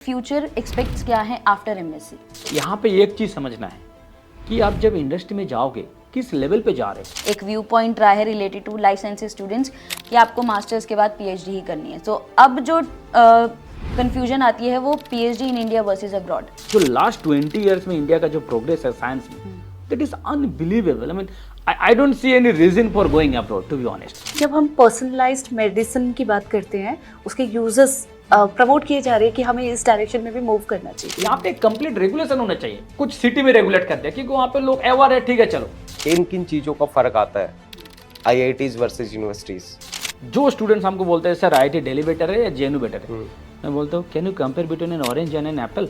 Future aspects क्या है after MSc? यहाँ पे एक चीज समझना है कि आप जब इंडस्ट्री में जाओगे किस लेवल पे जा रहे हो। एक व्यू पॉइंट रहा है related to life sciences students कि आपको मास्टर्स के बाद पीएचडी ही करनी है। तो अब जो कंफ्यूजन आती है वो PhD in India versus abroad. जो लास्ट 20 इयर्स में इंडिया का जो प्रोग्रेस है साइंस में, that is unbelievable. I mean I don't see any reason for going abroad, to be honest. जब हम पर्सनलाइज्ड मेडिसिन की बात करते हैं, उसके यूजर्स प्रमोट किए जा रहे हैं कि हमें इस डायरेक्शन में भी मूव करना चाहिए। यहाँ पे कंप्लीट रेगुलेशन होना चाहिए। कुछ सिटी में रेगुलेट करते हैं क्योंकि वहाँ पे लोग अवेयर है, ठीक है चलो। किन किन चीज़ों का फ़र्क आता है आईआईटीज़ वर्सेस यूनिवर्सिटीज़? जो स्टूडेंट्स हमको बोलते हैं सर आईआईटी दिल्ली बेटर है या जेएनयू बेटर है, मैं बोलता हूँ can you compare between an orange and an apple?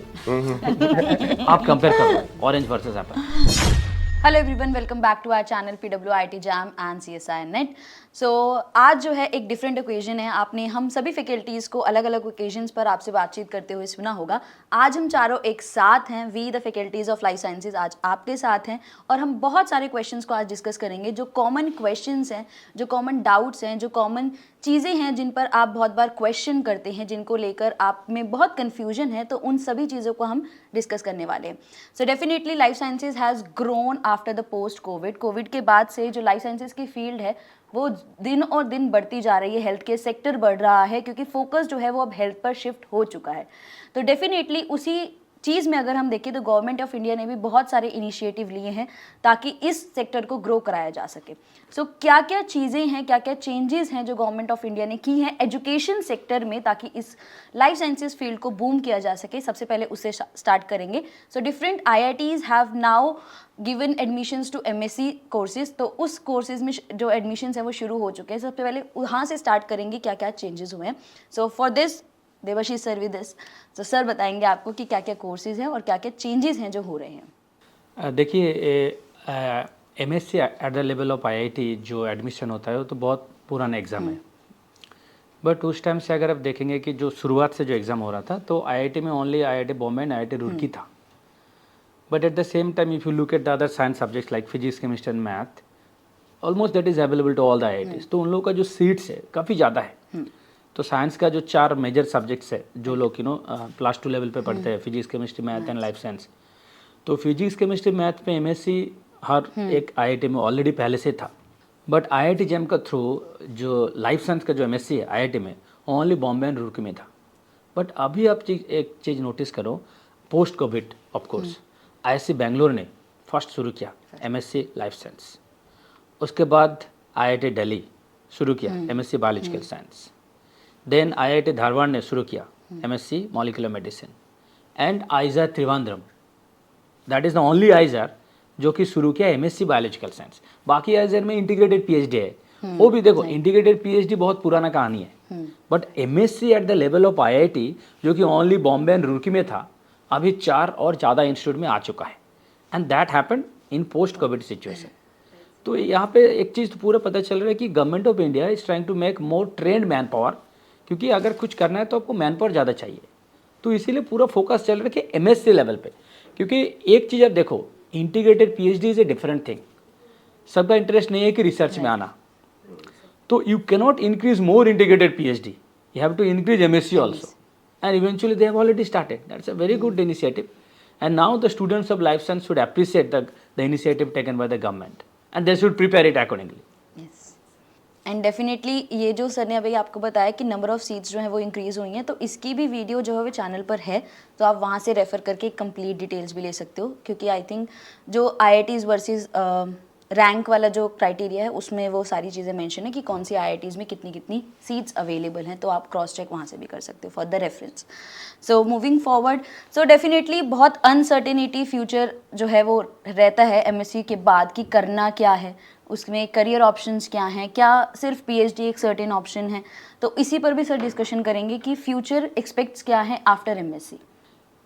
आप कंपेयर करो orange versus apple. Hello everyone, welcome back to our channel PWIT JAM and CSI NET. So आज जो है एक डिफरेंट ओकेजन है। आपने हम सभी फैकल्टीज़ को अलग अलग ओकेजन्स पर आपसे बातचीत करते हुए सुना होगा। आज हम चारों एक साथ हैं, we the faculties of life sciences आज आपके साथ हैं और हम बहुत सारे क्वेश्चंस को आज डिस्कस करेंगे। जो कॉमन क्वेश्चंस हैं, जो कॉमन डाउट्स हैं, जो कॉमन चीज़ें हैं जिन पर आप बहुत बार क्वेश्चन करते हैं, जिनको लेकर आप में बहुत कन्फ्यूजन है, तो उन सभी चीज़ों को हम डिस्कस करने वाले हैं। So definitely life sciences has grown after the post Covid के बाद से जो लाइफ साइंसेज की फील्ड है वो दिन और दिन बढ़ती जा रही है। हेल्थ केयर सेक्टर बढ़ रहा है क्योंकि फोकस जो है वो अब हेल्थ पर शिफ्ट हो चुका है। तो डेफिनेटली उसी चीज़ में अगर हम देखें तो गवर्नमेंट ऑफ इंडिया ने भी बहुत सारे इनिशिएटिव लिए हैं ताकि इस सेक्टर को ग्रो कराया जा सके। सो क्या क्या चीज़ें हैं, क्या क्या चेंजेस हैं जो गवर्नमेंट ऑफ इंडिया ने की हैं एजुकेशन सेक्टर में ताकि इस लाइफ साइंसेज फील्ड को बूम किया जा सके, सबसे पहले उससे स्टार्ट करेंगे। So different IITs have now given admissions to MSc courses. तो उस कोर्सेज में जो एडमिशन्स हैं वो शुरू हो चुके हैं। सबसे पहले वहाँ से स्टार्ट करेंगे क्या क्या चेंजेस हुए हैं। So for this Devashish sir with this, तो सर बताएंगे आपको कि क्या क्या कोर्सेज हैं और क्या क्या चेंजेस हैं जो हो रहे हैं। देखिए MSc eight the level of IIT जो एडमिशन होता है वो तो बहुत पुराना एग्ज़ाम है। बट उस टाइम से अगर आप देखेंगे कि जो शुरुआत से जो एग्ज़ाम हो रहा था तो IIT में only IIT Bombay and IIT Roorkee था। But at the same time if you look at the other science subjects like physics, chemistry and math, almost that is available to all the IITs। तो उन लोगों का जो seats है काफ़ी ज़्यादा है। तो साइंस का जो 4 मेजर सब्जेक्ट्स है जो लोग +2 लेवल पे पढ़ते हैं, physics, chemistry, math and life science. तो फिजिक्स, केमिस्ट्री, मैथ में MSc हर एक IIT में ऑलरेडी पहले से था। बट IIT जैम का थ्रू जो लाइफ साइंस का जो MSc है IIT में ओनली बॉम्बे एंड रुड़की में था। बट अभी आप एक चीज़ नोटिस करो, post Covid of course IISc Bangalore ने फर्स्ट शुरू किया MSc लाइफ साइंस। उसके बाद IIT दिल्ली शुरू किया MSc biological science. Then IIT Dharwad ने शुरू किया MSc molecular medicine and IISER Trivandrum, that is the only IISER जो कि शुरू किया MSc बायोलॉजिकल साइंस। बाकी आइजर में इंटीग्रेटेड PhD है, वो भी देखो इंटीग्रेटेड PhD बहुत पुराना कहानी है। But MSc eight the level of IIT जो कि ओनली बॉम्बे एंड रुड़की में था, अभी 4 और ज़्यादा इंस्टीट्यूट में आ चुका है। And that happened in post Covid situation. तो यहाँ पे एक चीज़ तो पूरा पता चल रहा है कि government of India is trying to make more trained manpower, क्योंकि अगर कुछ करना है तो आपको मैन पावर ज़्यादा चाहिए। तो इसीलिए पूरा फोकस चल रहा है कि MSc लेवल पे, क्योंकि एक चीज़ आप देखो, integrated PhD is a different thing. सबका इंटरेस्ट नहीं है कि रिसर्च में आना, तो you cannot increase more integrated PhD, you have to increase MSc also and eventually they have already started. That's a very good initiative and now the students of life science should appreciate the initiative taken by the government and they should prepare it accordingly. And definitely ये जो sir ने अभी आपको बताया कि number of seats जो है वो इंक्रीज़ हुई हैं, तो इसकी भी वीडियो जो है वो चैनल पर है, तो आप वहाँ से रेफ़र करके कंप्लीट डिटेल्स भी ले सकते हो। क्योंकि आई थिंक जो IITs वर्सेस रैंक वाला जो क्राइटेरिया है उसमें वो सारी चीज़ें मेंशन है कि कौन सी IITs में कितनी कितनी सीट्स अवेलेबल हैं, तो आप क्रॉस चेक वहाँ से भी कर सकते हो for the reference. So moving forward, so definitely बहुत अनसर्टेनिटी फ्यूचर जो है वो रहता है MSc के बाद कि करना क्या है, उसमें करियर ऑप्शंस क्या हैं, क्या सिर्फ PhD एक सर्टेन ऑप्शन है। तो इसी पर भी सर डिस्कशन करेंगे कि फ्यूचर एक्सपेक्ट्स क्या है आफ्टर MSc।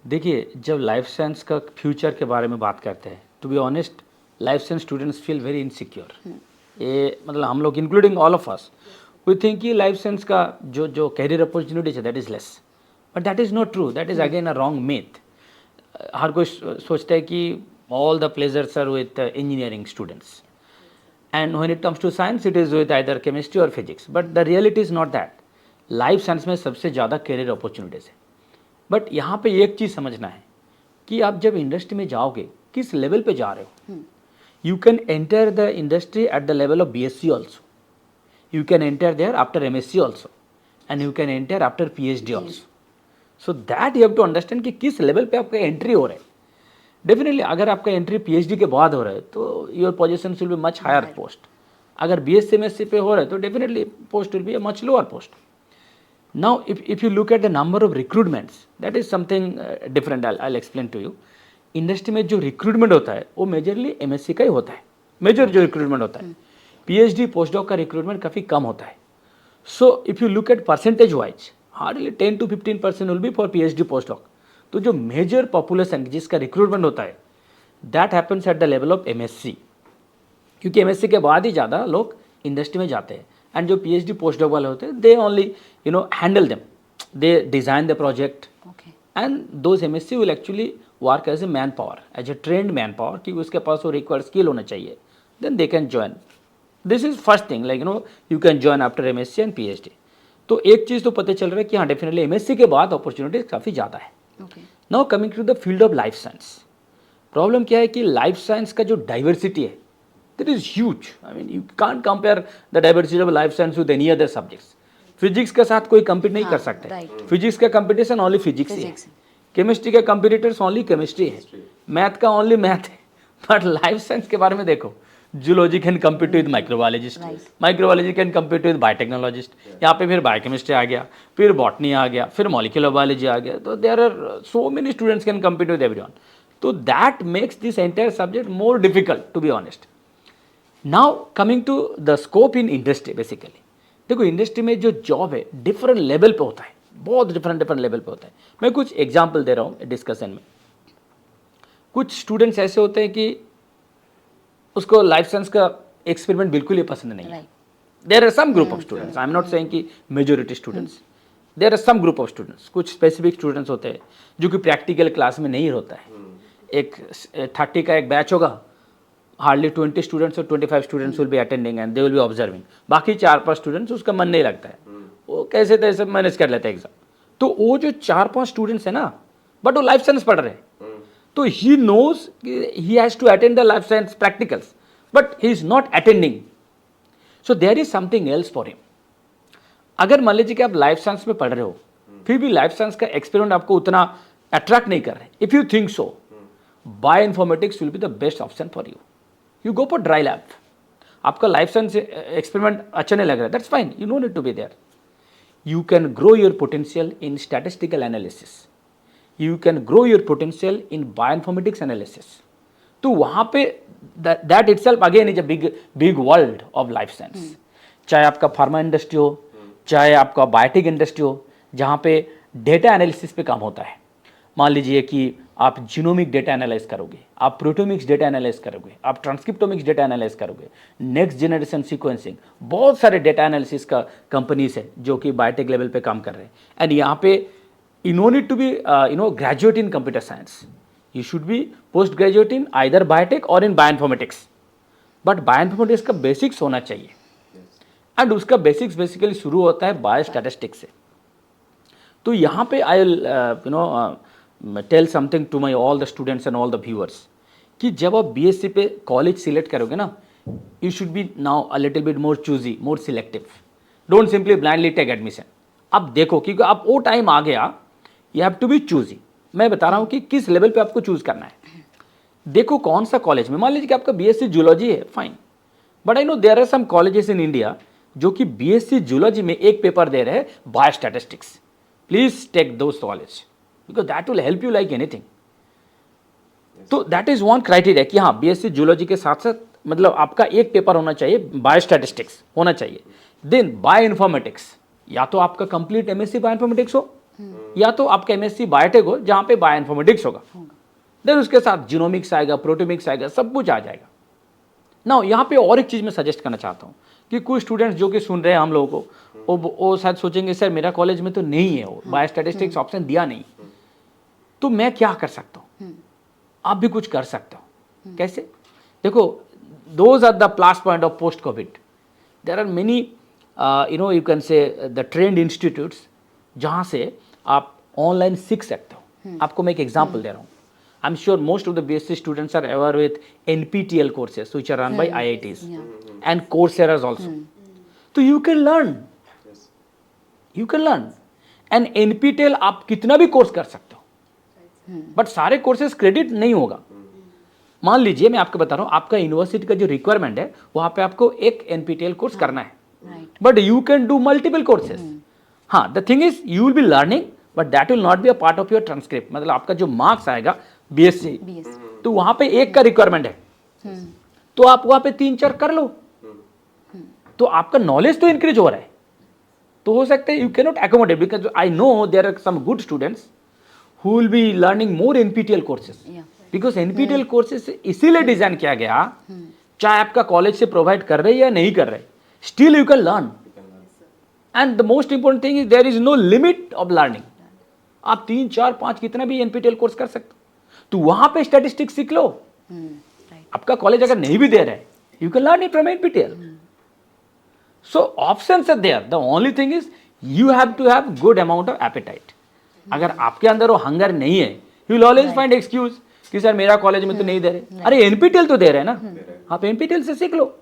देखिए, जब लाइफ साइंस का फ्यूचर के बारे में बात करते हैं, to be honest life science students feel very insecure. ये मतलब हम लोग including all of us, we think कि लाइफ साइंस का जो कैरियर अपॉर्चुनिटीज है that is less, but that is not true. That is again a wrong myth. हर कोई सोचता है कि all the pleasures are with engineering students and when it comes to science it is with either chemistry or physics, but the reality is not that. Life science में सबसे ज़्यादा career opportunities है but यहाँ पे एक चीज़ समझना है कि आप जब इंडस्ट्री में जाओगे किस लेवल पे जा रहे हो. You can enter the industry at the level of BSc also, you can enter there after MSc also, and you can enter after PhD also. So that you have to understand कि किस level पे आपका entry हो रहा है. Definitely अगर आपका entry PhD के बाद हो रहा है तो your position will be much higher post. अगर BSc MSc पे हो रहा है तो definitely post will be a much lower post. Now if you look at the number of recruitments, that is something different. I explain to you. Industry में जो recruitment होता है वो मेजरली MSc का ही होता है. मेजर जो रिक्रूटमेंट होता है, PhD पोस्ट डॉक का रिक्रूटमेंट काफ़ी कम होता है. So if you look eight percentage wise, hardly 10 to 15% will be for PhD post doc. तो जो मेजर पॉपुलेशन जिसका रिक्रूटमेंट होता है that happens at the level of MSc, क्योंकि MSc के बाद ही ज़्यादा लोग इंडस्ट्री में जाते हैं. एंड जो PhD पोस्ट डॉक वाले होते हैं they only handle them, they design the project, and those MSc will actually work as a manpower, as a trained manpower, कि उसके पास वो रिक्वायर्ड स्किल होना चाहिए. Then they can join. This is first thing, like you can join after MSc and PhD. तो एक चीज़ तो पता चल रहा है कि हाँ डेफिनेटली MSc के बाद अपॉर्चुनिटीज काफ़ी ज़्यादा है. Now coming to the field of life science, problem क्या है कि लाइफ साइंस का जो डाइवर्सिटी है that is huge. I mean you can't compare the diversity of life science with any other subjects. Physics के साथ कोई compete नहीं कर सकते. फिजिक्स का कंपटीशन ओनली फिजिक्स ही है. केमिस्ट्री के कंपिटिटर्स ओनली केमिस्ट्री है. मैथ का ओनली मैथ है. बट लाइफ साइंस के बारे में देखो, zoology can compete with microbiologist, microbiology can compete with biotechnologist, यहाँ पे फिर बायोकेमिस्ट्री आ गया, फिर बॉटनी आ गया, फिर मॉलिक्यूलर बायोलॉजी आ गया. तो there are so many students can compete with everyone. तो that makes this entire subject more difficult to be honest. Now coming to the scope in industry. Basically देखो industry में जो job है different level पे होता है, बहुत different level पे होता है. मैं कुछ एग्जाम्पल दे रहा हूँ डिस्कशन में. कुछ स्टूडेंट्स ऐसे होते हैं कि उसको लाइफ साइंस का एक्सपेरिमेंट बिल्कुल ही पसंद नहीं है. There are some group of students, I am not saying कि majority students, there are some group of students. कुछ स्पेसिफिक स्टूडेंट्स होते हैं जो कि प्रैक्टिकल क्लास में नहीं होता है. एक 30 का एक बैच होगा, हार्डली 20 स्टूडेंट्स और 25 students will be attending and they will B observing. बाकी 4-5 स्टूडेंट्स उसका मन नहीं लगता है, वो कैसे तैसे मैनेज कर लेते हैं एग्जाम. तो वो जो 4-5 स्टूडेंट्स है ना, बट वो लाइफ साइंस पढ़ रहे हैं, तो he knows he has to attend the life science practicals, but he is not attending. So there is something else for him. अगर मान लीजिए कि आप लाइफ साइंस में पढ़ रहे हो, फिर भी लाइफ साइंस का एक्सपेरिमेंट आपको उतना अट्रैक्ट नहीं कर रहे, if you think so, bioinformatics will be the best option for you. You go for dry lab. आपका लाइफ साइंस एक्सपेरिमेंट अच्छा नहीं लग रहा है, that's fine, you no need to be there. You can grow your potential in statistical analysis. You can grow your potential in bioinformatics analysis. तो वहाँ पे that itself again is a big world of life science. चाहे आपका pharma industry हो, चाहे आपका biotech industry हो, जहाँ पे डेटा एनालिसिस पे काम होता है. मान लीजिए कि आप जीनोमिक डेटा एनालाइज करोगे, आप प्रोटोमिक्स डेटा एनालाइज करोगे, आप ट्रांसक्रिप्टोमिक्स डेटा एनालाइज करोगे, नेक्स्ट जनरेशन सीक्वेंसिंग, बहुत सारे डेटा एनालिसिस का कंपनीज है जो कि बायोटेक लेवल पे काम कर रहे हैं. एंड यहाँ पे you no need to be graduate in computer science, you should be post graduate in either biotech और इन बायोइन्फॉर्मेटिक्स. बट बायोइन्फॉर्मेटिक्स का बेसिक्स होना चाहिए, एंड उसका बेसिक्स बेसिकली शुरू होता है बायोस्टैटिस्टिक्स से. तो यहाँ पे I will tell something to my all the students and all the viewers कि जब आप BSc पे कॉलेज सिलेक्ट करोगे ना, you should be now a little bit more choosy, more selective. Don't simply blindly take admission. अब देखो क्योंकि अब वो टाइम आ गया, you have to be choosy. मैं बता रहा हूँ कि किस लेवल पे आपको चूज करना है. देखो कौन सा कॉलेज में, मान लीजिए कि आपका BSc जूलॉजी है, fine, but I know there are some colleges in India जो कि BSc जूलॉजी में एक पेपर दे रहे हैं biostatistics. Please take those college because that will help you like anything. तो that is one criteria कि हाँ BSc जूलॉजी के साथ साथ मतलब आपका एक पेपर होना चाहिए बायोस्टैटिस्टिक्स होना चाहिए. देन बायोइन्फॉर्मेटिक्स, या तो आपका कंप्लीट MSc बायोइन्फॉर्मेटिक्स हो, या तो आपका MSc बायोटेक हो जहाँ पे बायोइन्फॉर्मेटिक्स होगा. देन उसके साथ जीनोमिक्स आएगा, प्रोटोमिक्स आएगा, सब कुछ आ जाएगा. ना यहाँ पे और एक चीज़ मैं सजेस्ट करना चाहता हूँ कि कुछ स्टूडेंट्स जो कि सुन रहे हैं हम लोगों को, वो शायद सोचेंगे सर मेरा कॉलेज में तो नहीं है, वो बायोस्टैटिस्टिक्स ऑप्शन दिया नहीं, तो मैं क्या कर सकता हूँ. आप भी कुछ कर सकते हो. कैसे? देखो, those are the plus point of post covid. There are many you can say the trend institutes जहाँ से आप ऑनलाइन सीख सकते हो। आपको मैं एक एग्जांपल दे रहा हूँ। I am sure most of the BSc students are aware with NPTEL courses which are run by IITs and Coursera also. तो you can learn and NPTEL आप कितना भी कोर्स कर सकते हो, बट सारे कोर्सेज क्रेडिट नहीं होगा। मान लीजिए मैं आपको बता रहा हूँ, आपका यूनिवर्सिटी का जो रिक्वायरमेंट है वहाँ पे आपको एक NPTEL कोर्स करना है, but you can do multiple courses. हाँ, the thing is you will be learning but that will not be a part of your transcript. मतलब आपका जो मार्क्स आएगा BSc, तो वहाँ पे एक का रिक्वायरमेंट है, तो आप वहाँ पे 3-4 कर लो, तो आपका नॉलेज तो इंक्रीज हो रहा है। तो हो सकता है you can not accommodate, because I know there are some good students who will be learning more NPTEL courses, because NPTEL courses इसीलिए डिजाइन किया गया, चाहे आपका कॉलेज से प्रोवाइड कर रहे या नहीं कर रहे, still you can learn. And the most important thing is there is no limit of learning. आप 3, 4, 5 कितना भी NPTEL कोर्स कर सकते हो, तो वहां पे स्टैटिस्टिक्स सीख लो। आपका कॉलेज अगर नहीं भी दे रहा है, you can learn it from NPTEL। So options are there, the only thing is you have to have good amount of appetite. अगर आपके अंदर वो हंगर नहीं है, you will always find excuse कि सर मेरा कॉलेज में तो नहीं दे रहे। अरे NPTEL तो दे रहे हैं ना, आप NPTEL से सीख लो।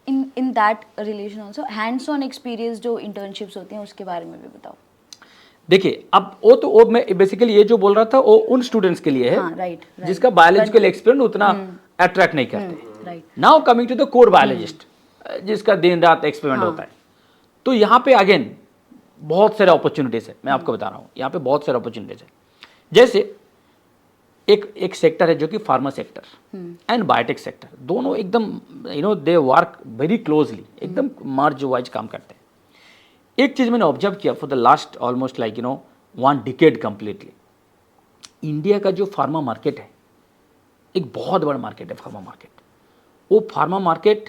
In that relation also hands on experience जो इंटर्नशिप्स होती हैं उसके बारे में भी बताओ। देखिए, अब वो मैं बेसिकली ये जो बोल रहा था वो उन स्टूडेंट्स के लिए है, हाँ, right. जिसका बायोलॉजिकल एक्सपीरियंस उतना अट्रैक्ट नहीं करते। Now coming to the core biologist, जिसका दिन रात एक्सपेरिमेंट होता है, तो यहाँ पे अगेन बहुत सारे अपॉर्चुनिटीज है। मैं आपको बता रहा हूँ, यहाँ पे बहुत सारे अपॉर्चुनिटीज है। जैसे एक सेक्टर है जो कि pharma sector and biotech sector, दोनों एकदम दे वर्क वेरी क्लोजली, एकदम मर्ज वाइज काम करते हैं। एक चीज मैंने ऑब्जर्व किया for the last almost 1 decade completely, India का जो फार्मा मार्केट है एक बहुत बड़ा मार्केट है। फार्मा मार्केट, वो pharma market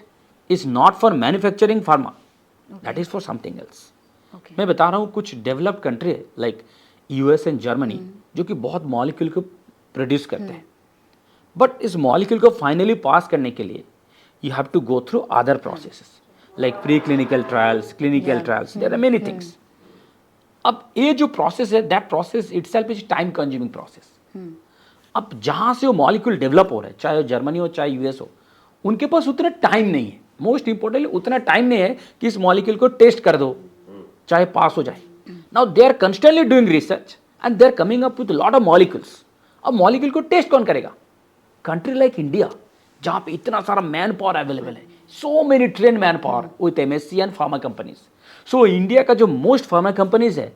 is not for manufacturing pharma, that is for something else. मैं बता रहा हूँ, कुछ डेवलप्ड कंट्री है लाइक US एंड जर्मनी, जो कि बहुत मॉलिक्यूल को प्रोड्यूस करते हैं, बट इस मॉलिक्यूल को फाइनली पास करने के लिए you have to go through other processes like pre clinical trials, clinical trials, there are many things. अब ये जो प्रोसेस है, that process itself is time consuming process. अब जहाँ से वो मॉलिक्यूल डेवलप हो रहा है, चाहे जर्मनी हो चाहे US हो, उनके पास उतना टाइम नहीं है। मोस्ट इंपॉर्टेंटली उतना टाइम नहीं है कि इस मॉलिक्यूल को टेस्ट कर दो चाहे पास हो जाए। Now they are constantly doing research and they are coming up with lot of molecules. अब मॉलिक्यूल को टेस्ट कौन करेगा? कंट्री लाइक इंडिया, जहाँ पे इतना सारा मैन पावर अवेलेबल है, so many train man power with MSc and pharma companies. So India का जो मोस्ट फार्मा कंपनीज है,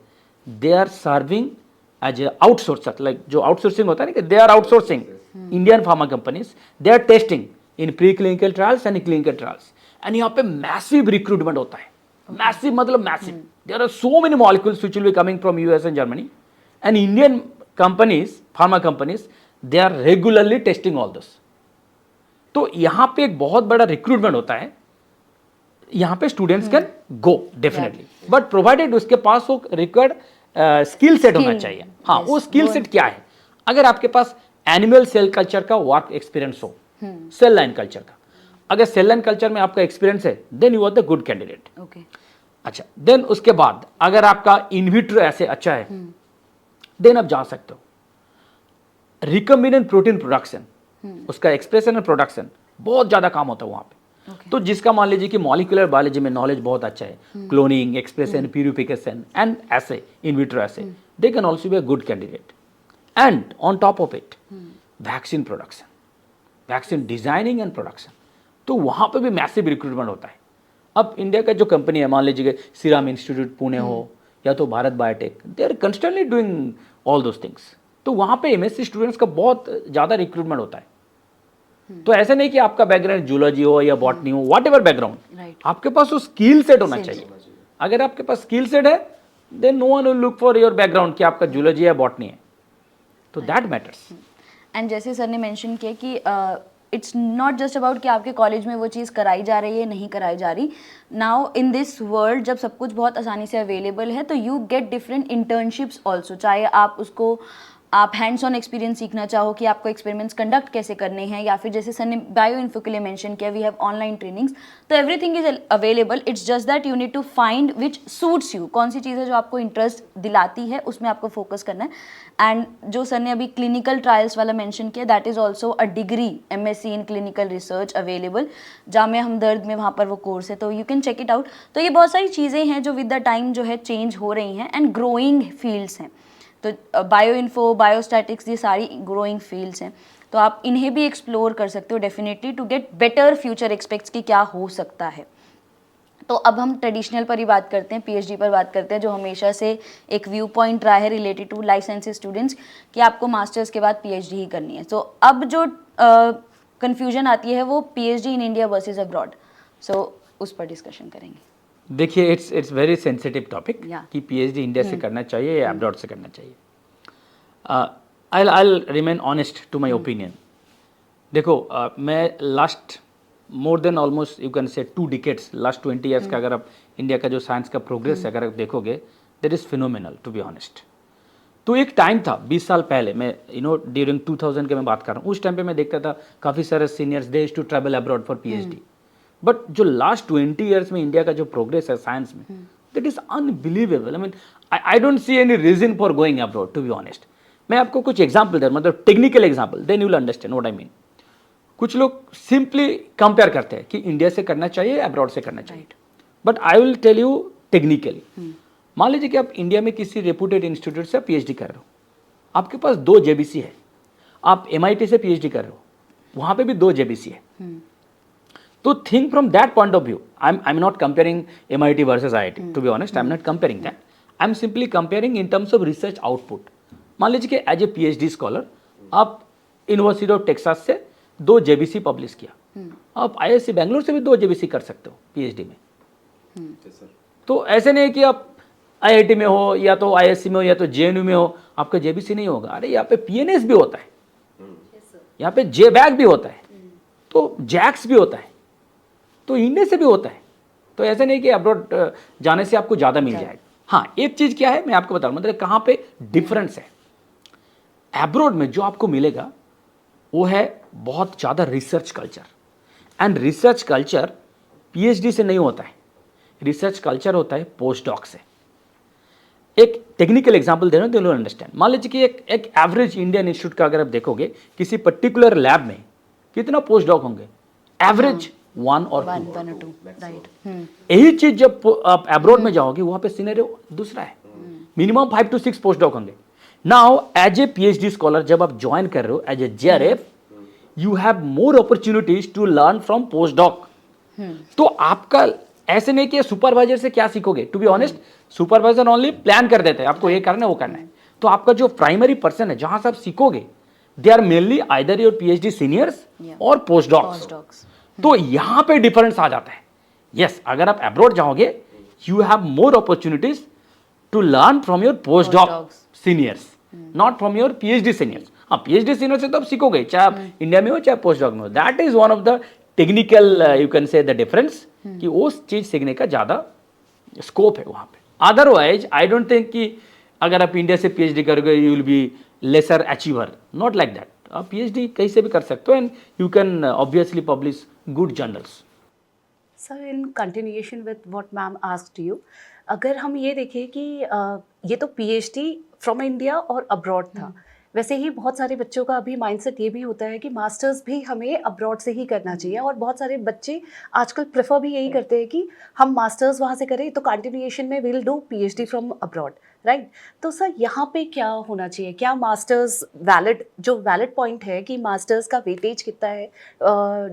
they are serving as a outsourcer, like जो आउटसोर्सिंग होता है ना, they are outsourcing Indian pharma companies, they are testing in pre clinical trials and clinical trials. And यहाँ पे massive recruitment होता है, मैसिव मतलब massive. There are so many molecules which will be coming from US and Germany, and Indian companies, pharma companies, they are regularly testing all this. तो यहाँ पे एक बहुत बड़ा रिक्रूटमेंट होता है। यहाँ पे students can go definitely, but provided उसके पास वो रिक्वायर्ड स्किल सेट होना चाहिए। हाँ, वो स्किल सेट क्या है? अगर आपके पास एनिमल सेल कल्चर का वर्क एक्सपीरियंस हो, सेल लाइन कल्चर का, अगर सेल लाइन कल्चर में आपका एक्सपीरियंस है, then you are the good candidate. Okay, अच्छा, देन उसके बाद अगर आपका इनविट्रो ऐसे अच्छा है, देन आप जा सकते हो। रिकम्बिनेंट प्रोटीन प्रोडक्शन, उसका एक्सप्रेशन एंड प्रोडक्शन बहुत ज्यादा काम होता है वहां पे। तो जिसका मान लीजिए कि मॉलिक्यूलर बायोलॉजी में नॉलेज बहुत अच्छा है, क्लोनिंग, एक्सप्रेशन, प्यूरिफिकेशन एंड ऐसे इनविट्रो ऐसे, they can also be a good candidate. And on top of it vaccine production, vaccine designing and production, तो वहां पे भी मैसिव रिक्रूटमेंट होता है। अब इंडिया का जो कंपनी है, मान लीजिए सीरम इंस्टीट्यूट पुणे हो या तो Bharat Biotech, they are constantly doing all those things. तो वहां पे MSc स्टूडेंट्स का बहुत ज्यादा रिक्रूटमेंट होता है। तो ऐसा नहीं कि आपका बैकग्राउंड जूलॉजी हो या बॉटनी हो, वॉट एवर बैकग्राउंड, आपके पास वो स्किल सेट होना चाहिए। अगर आपके पास स्किल सेट है, then no one will look for your background कि आपका जूलॉजी या बॉटनी है, तो दैट मैटर्स। एंड जैसे सर ने मेंशन किया कि इट्स नॉट जस्ट अबाउट कि आपके कॉलेज में वो चीज़ कराई जा रही है नहीं कराई जा रही। नाउ इन दिस वर्ल्ड जब सब कुछ बहुत आसानी से अवेलेबल है, तो you get different internships also, चाहे आप उसको आप हैंड्स ऑन एक्सपीरियंस सीखना चाहो कि आपको एक्सपेरिमेंट्स कंडक्ट कैसे करने हैं, या फिर जैसे सर ने बायो इन्फो के लिए मेंशन किया वी हैव ऑनलाइन ट्रेनिंग्स, तो everything is available. It's just that you need to find which suits you. कौन सी चीज़ है जो आपको इंटरेस्ट दिलाती है, उसमें आपको फोकस करना है. एंड जो सर ने अभी क्लिनिकल ट्रायल्स वाला मेंशन किया, that is also a degree MSc in clinical research available. Jamia Hamdard में वहाँ पर वो कोर्स है, तो you can check it out. तो ये बहुत सारी चीज़ें हैं जो विद द टाइम जो है चेंज हो रही हैं एंड ग्रोइंग फील्ड्स हैं. तो बायो इन्फो, बायोस्टैटिक्स, ये सारी ग्रोइंग फील्ड्स हैं, तो आप इन्हें भी एक्सप्लोर कर सकते हो definitely to get better future expects कि क्या हो सकता है. तो अब हम ट्रेडिशनल पर ही बात करते हैं, PhD पर बात करते हैं, जो हमेशा से एक व्यू पॉइंट रहा है related to life sciences students कि आपको मास्टर्स के बाद PhD ही करनी है. सो अब जो कन्फ्यूजन आती है वो PhD in India versus abroad. So उस पर डिस्कशन करेंगे. देखिए, it's very sensitive topic Yeah. कि PhD इंडिया से करना चाहिए या अब्रॉड से करना चाहिए. I'll remain honest to my opinion. देखो, मैं last more than almost you can से 2 decades, लास्ट 20 ईयर्स का अगर आप इंडिया का जो साइंस का प्रोग्रेस है अगर आप देखोगे, that is phenomenal to be honest. तो एक टाइम था 20 साल पहले, मैं ड्यूरिंग 2000 के मैं बात कर रहा हूँ, उस टाइम पे मैं देखता था काफ़ी सारे seniors they used to travel abroad for PhD. But जो लास्ट 20 ईयर्स में इंडिया का जो प्रोग्रेस है साइंस में, that is unbelievable. I mean I don't see any reason for going abroad to be honest. मैं आपको कुछ एग्जाम्पल दे, मतलब technical example, then you will understand what I mean. कुछ लोग सिंपली कंपेयर करते हैं कि इंडिया से करना चाहिए, अब्रॉड से करना चाहिए. But I will tell you technically. मान लीजिए कि आप इंडिया में किसी रेपुटेड इंस्टीट्यूट से PhD कर रहे हो, आपके पास 2 JBC है. आप MIT से PhD कर रहे हो, वहाँ पे भी 2 JBC है. तो think from that point of view. I am not comparing MIT versus IIT, to be honest. I am not comparing that. I am simply comparing in terms of research output. मान लीजिए कि as a PhD scholar आप university of Texas से 2 JBC publish किया, आप IISc Bangalore से भी 2 JBC कर सकते हो PhD में. तो ऐसे नहीं है कि आप IIT में हो या तो IISc में हो या तो JNU में हो, आपका JBC नहीं होगा. अरे यहाँ पे PNS भी होता है, यहाँ पे JBAC भी होता है, तो JAX भी होता है, तो इंडिया से भी होता है. तो ऐसे नहीं कि अब्रॉड जाने से आपको ज़्यादा मिल जाएगा. हाँ, एक चीज़ क्या है मैं आपको बता रहा हूँ, मतलब कहाँ पे डिफरेंस है. अब्रॉड में जो आपको मिलेगा वो है बहुत ज़्यादा research culture. And research culture PhD से नहीं होता है, रिसर्च कल्चर होता है पोस्ट डॉक से. एक टेक्निकल एग्जांपल दे रहा हूँ तो यू विल अंडरस्टैंड. मान लीजिए कि एक एवरेज इंडियन इंस्टीट्यूट का अगर आप देखोगे, किसी पर्टिकुलर लैब में कितना पोस्ट डॉक होंगे? एवरेज 1 और 2. राइट. यही चीज जब आप अब्रॉड में जाओगे वहां पे सिनेरियो दूसरा है. मिनिमम 5 to 6 पोस्ट डॉक होंगे. Now as a PhD scholar जब आप ज्वाइन कर रहे हो as a JRF, you have more opportunities to learn from post doc. तो आपका ऐसे नहीं कि सुपरवाइजर से क्या सीखोगे. To be honest, supervisor only plan कर देते हैं आपको ये करना है वो करना है. तो आपका जो प्राइमरी पर्सन है जहां से आप सीखोगे, they are mainly either your PhD seniors और पोस्ट डॉक्स. तो यहां पे डिफरेंस आ जाता है. यस, अगर आप अब्रॉड जाओगे you have more opportunities to learn from your post doc seniors, not from your PhD seniors. हाँ, PhD सीनियर से तो आप सीखोगे, चाहे आप इंडिया में हो चाहे पोस्ट डॉक में हो. That is one of the technical you can say the difference, कि उस चीज सीखने का ज्यादा स्कोप है वहां पे. अदरवाइज आई डोंट थिंक कि अगर आप इंडिया से PhD करोगे you will be lesser achiever. Not like that. आप PhD कहीं से भी कर सकते हो and you can obviously publish good journals. Sir, in continuation with what ma'am asked you, अगर हम ये देखें कि ये तो PhD फ्रॉम इंडिया और अब्रॉड था, वैसे ही बहुत सारे बच्चों का अभी माइंडसेट ये भी होता है कि मास्टर्स भी हमें अब्रॉड से ही करना चाहिए, और बहुत सारे बच्चे आजकल प्रेफर भी यही करते हैं कि हम मास्टर्स वहाँ से करें तो कंटिन्यूएशन में will do PhD from abroad, right. तो सर यहाँ पे क्या होना चाहिए? क्या मास्टर्स वैलिड, जो वैलिड पॉइंट है कि मास्टर्स का वेटेज कितना है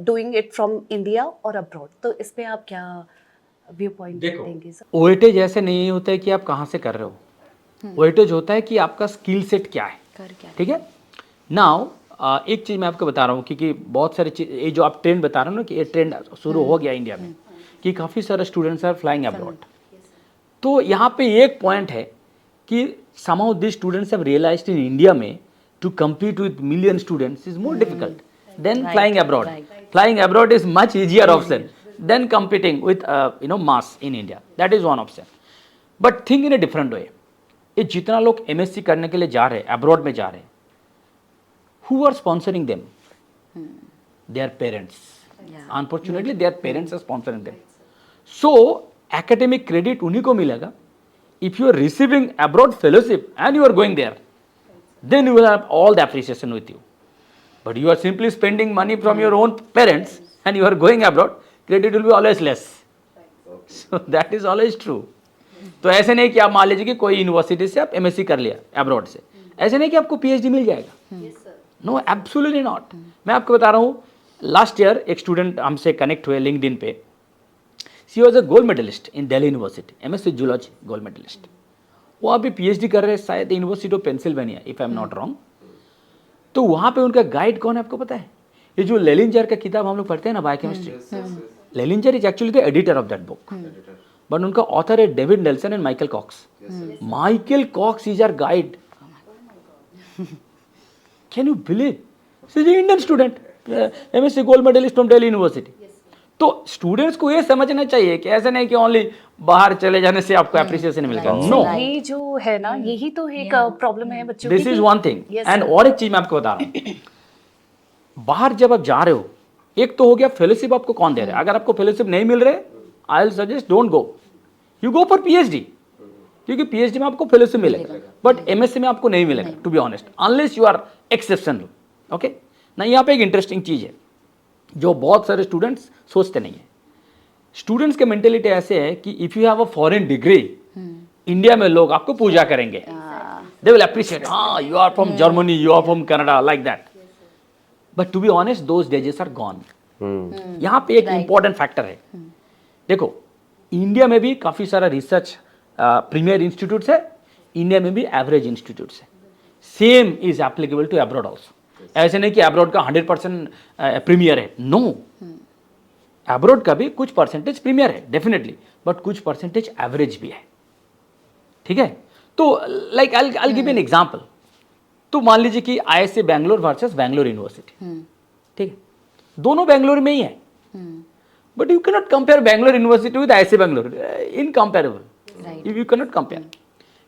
डूइंग इट फ्रॉम इंडिया और अब्रॉड, तो इस पर आप क्या व्यू पॉइंट देंगे सर? वेटेज ऐसे नहीं होता है कि आप कहाँ से कर रहे हो. वेटेज होता है कि आपका स्किल सेट क्या है. ठीक है. नाउ एक चीज़ मैं आपको बता रहा हूँ, क्योंकि बहुत सारी चीज, ये जो आप ट्रेंड बता रहे हो ना कि ये ट्रेंड शुरू हो गया इंडिया में कि काफ़ी सारे स्टूडेंट्स आर फ्लाइंग अब्रॉड. तो यहाँ पे एक पॉइंट है कि some of this students have realised in India में to compete with million students is more difficult than flying abroad. Flying abroad is much easier option than competing with mass in India. That is one option. But think in a different way. ये जितना लोग MSc करने के लिए जा रहे हैं, abroad में जा रहे हैं, who are sponsoring them? Their parents. Unfortunately their parents are sponsoring them. So academic credit उन्हीं को मिलेगा. If you are receiving abroad fellowship and you are going there, then you will have all the appreciation with you. But you are simply spending money from your own parents and you are going abroad, credit will be always less. So that is always true. तो ऐसे नहीं कि आप मान लीजिए कि कोई university से आप एमएससी कर लिया अब्रॉड से, ऐसे नहीं कि आपको पीएचडी मिल जाएगा. No, absolutely not. मैं आपको बता रहा हूँ, लास्ट ईयर एक स्टूडेंट हमसे कनेक्ट हुए लिंक्डइन पे. She was a gold medallist in Delhi university, MSc zoology gold medallist. वो अभी पीएचडी कर रहे हैं शायद university of Pennsylvania, if I am not wrong. तो वहाँ पे उनका गाइड कौन है आपको पता है? ये जो लेलिंजर का किताब हम लोग पढ़ते हैं ना, biochemistry. Lehninger is actually the editor of that book, but उनका ऑथर है David Nelson and Michael Cox. Michael Cox is our guide. Can you believe? She is Indian student, MSc gold medallist from Delhi University. तो students को ये समझना चाहिए कि ऐसा नहीं कि ओनली बाहर चले जाने से आपको एप्रिसिएशन मिलेगा. नो, ये जो है ना, यही तो एक प्रॉब्लम है बच्चों की. This is one thing. And और एक चीज मैं आपको बता रहा हूँ, बाहर जब आप जा रहे हो, एक तो हो गया फेलोशिप आपको कौन दे रहा है. अगर आपको फेलोशिप नहीं मिल रहे, आई will suggest don't go. You go for PhD, क्योंकि पीएचडी में आपको फेलोशिप मिलेगा, बट एमएससी में आपको नहीं मिलेगा, to be honest, unless you are exceptional. Okay ना. यहाँ पे एक इंटरेस्टिंग चीज है जो बहुत सारे स्टूडेंट्स सोचते नहीं है. स्टूडेंट्स के मेंटेलिटी ऐसे है कि if you have a foreign degree, India में लोग आपको पूजा करेंगे. दे विल अप्रिशिएट, हाँ you are from Germany, you are from Canada, like that. But to be honest, those days are gone. यहाँ पे एक इंपॉर्टेंट फैक्टर है. देखो, इंडिया में भी काफी सारा रिसर्च प्रीमियर इंस्टीट्यूट्स है, इंडिया में भी एवरेज इंस्टीट्यूट्स है. Same is applicable to abroad also. ऐसे नहीं कि अब्रॉड का 100% प्रीमियर है. नो, अब्रॉड का भी कुछ परसेंटेज प्रीमियर है डेफिनेटली, बट कुछ परसेंटेज एवरेज भी है. ठीक है. तो like I give an example. तो मान लीजिए कि ISC Bangalore versus Bangalore university. ठीक है, दोनों बैंगलोर में ही है, but you can not compare Bangalore university with ISC Bangalore. Incomparable. You can not compare.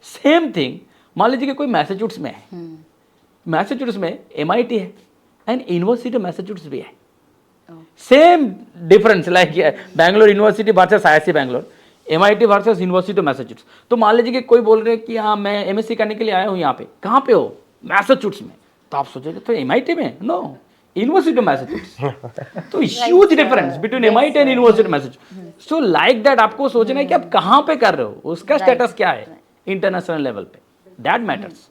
Same thing मान लीजिए कि कोई मैसाचुसेट्स में है, मैसाचुसेट्स में एमआईटी है एंड यूनिवर्सिटी मैसाचुसेट्स भी है. Same difference like Bangalore university versus IIT Bangalore, MIT versus university of Massachusetts. तो मान लीजिए कि कोई बोल रहे हैं कि हाँ मैं एमएससी करने के लिए आया हूँ यहाँ पे. कहाँ पे हो? मैसाचुसेट्स में. तो आप सोचेंगे तो एमआईटी में? No, University of Massachusetts. तो huge difference between MIT and University of Massachusetts. So like that आपको सोचना है कि आप कहाँ पे कर रहे हो, उसका स्टेटस क्या है इंटरनेशनल लेवल पे. That matters.